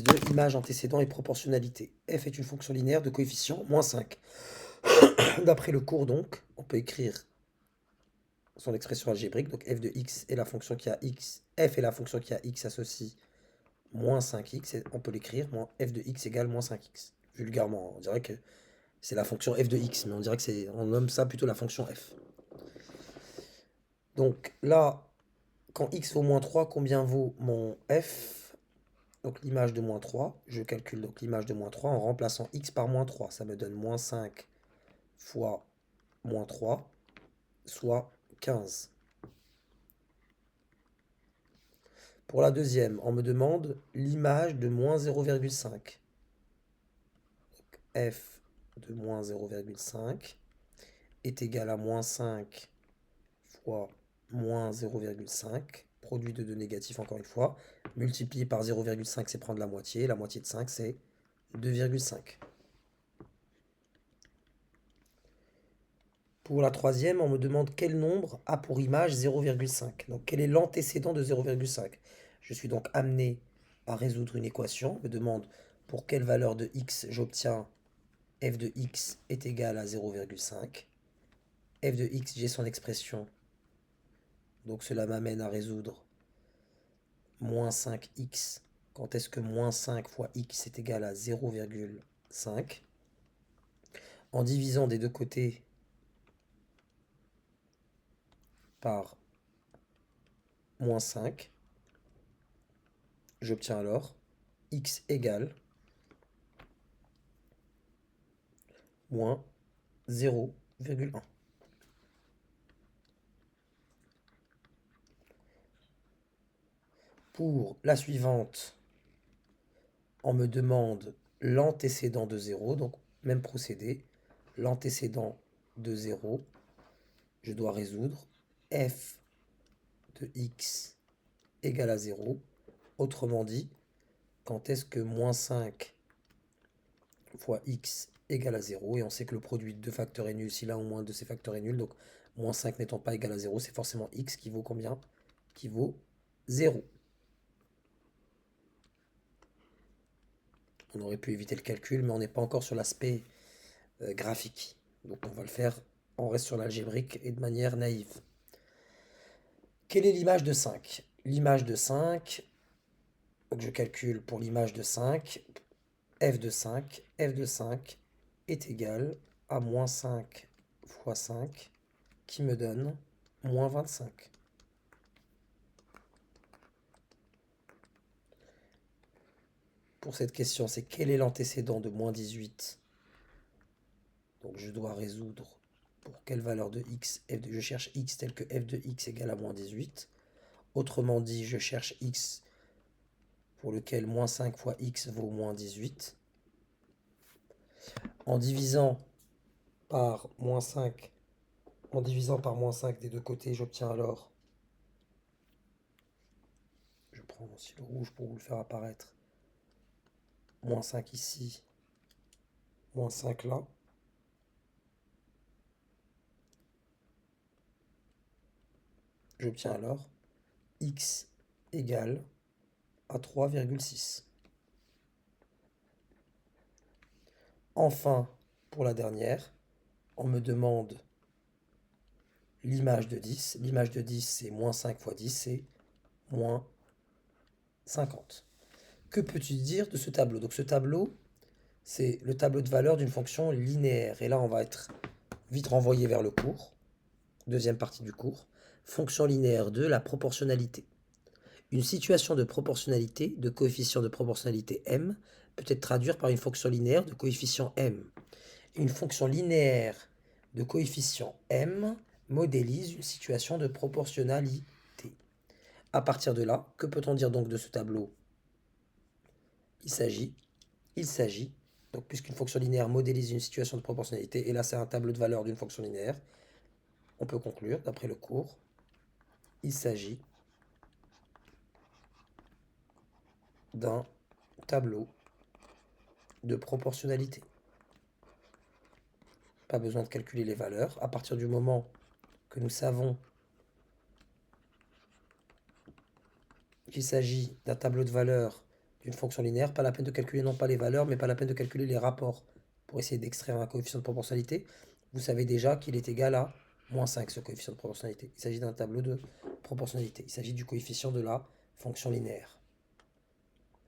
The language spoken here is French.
de image, antécédent et proportionnalité. F est une fonction linéaire de coefficient moins 5. D'après le cours, donc, on peut écrire son expression algébrique. Donc f de x est la fonction qui a x. F est la fonction qui a x associe moins 5x. Et on peut l'écrire f de x égale moins 5x. Vulgairement, on dirait que c'est la fonction f de x, mais on dirait que c'est, on nomme ça plutôt la fonction f. Donc là, quand x vaut moins 3, combien vaut mon f? Donc l'image de moins 3, je calcule donc l'image de moins 3 en remplaçant x par moins 3. Ça me donne moins 5 fois moins 3, soit 15. Pour la deuxième, on me demande l'image de moins 0,5. F de moins 0,5 est égal à moins 5 fois moins 0,5, produit de deux négatifs encore une fois, multiplié par 0,5 c'est prendre la moitié de 5 c'est 2,5. Pour la troisième, on me demande quel nombre a pour image 0,5. Donc quel est l'antécédent de 0,5. Je suis donc amené à résoudre une équation. On me demande pour quelle valeur de x j'obtiens f de x est égal à 0,5. F de x, j'ai son expression. Donc cela m'amène à résoudre moins 5x. Quand est-ce que moins 5 fois x est égal à 0,5? En divisant des deux côtés par moins 5, j'obtiens alors x égale moins 0,1. Pour la suivante, on me demande l'antécédent de 0, donc même procédé. L'antécédent de 0, je dois résoudre f de x égale à 0. Autrement dit, quand est-ce que moins 5 fois x égale à 0, et on sait que le produit de deux facteurs est nul si l'un ou moins de ces facteurs est nul, donc moins 5 n'étant pas égal à 0, c'est forcément x qui vaut combien? Qui vaut 0. On aurait pu éviter le calcul, mais on n'est pas encore sur l'aspect graphique. Donc on va le faire, on reste sur l'algébrique et de manière naïve. Quelle est l'image de 5? L'image de 5, donc je calcule pour l'image de 5, f de 5 est égal à moins 5 fois 5, qui me donne moins 25. Pour cette question, c'est quel est l'antécédent de moins 18? Donc je dois résoudre pour quelle valeur de x, je cherche x tel que f de x égale à moins 18. Autrement dit, je cherche x pour lequel moins 5 fois x vaut moins 18. En divisant par moins 5, en divisant par moins 5 des deux côtés, j'obtiens alors, je prends aussi le rouge pour vous le faire apparaître, moins 5 ici, moins 5 là. J'obtiens alors x égale à 3,6. Enfin, pour la dernière, on me demande l'image de 10. L'image de 10, c'est moins 5 fois 10, c'est moins 50. Que peux-tu dire de ce tableau? Donc ce tableau, c'est le tableau de valeur d'une fonction linéaire. Et là, on va être vite renvoyé vers le cours. Deuxième partie du cours. Fonction linéaire de la proportionnalité. Une situation de proportionnalité, de coefficient de proportionnalité m, peut être traduite par une fonction linéaire de coefficient m. Une fonction linéaire de coefficient m modélise une situation de proportionnalité. À partir de là, que peut-on dire donc de ce tableau? Il s'agit, donc puisqu'une fonction linéaire modélise une situation de proportionnalité, et là c'est un tableau de valeur d'une fonction linéaire, on peut conclure, d'après le cours, il s'agit d'un tableau de proportionnalité. Pas besoin de calculer les valeurs. À partir du moment que nous savons qu'il s'agit d'un tableau de valeurs d'une fonction linéaire, pas la peine de calculer non pas les valeurs, mais pas la peine de calculer les rapports pour essayer d'extraire un coefficient de proportionnalité. Vous savez déjà qu'il est égal à moins 5, ce coefficient de proportionnalité. Il s'agit d'un tableau de proportionnalité. Il s'agit du coefficient de la fonction linéaire.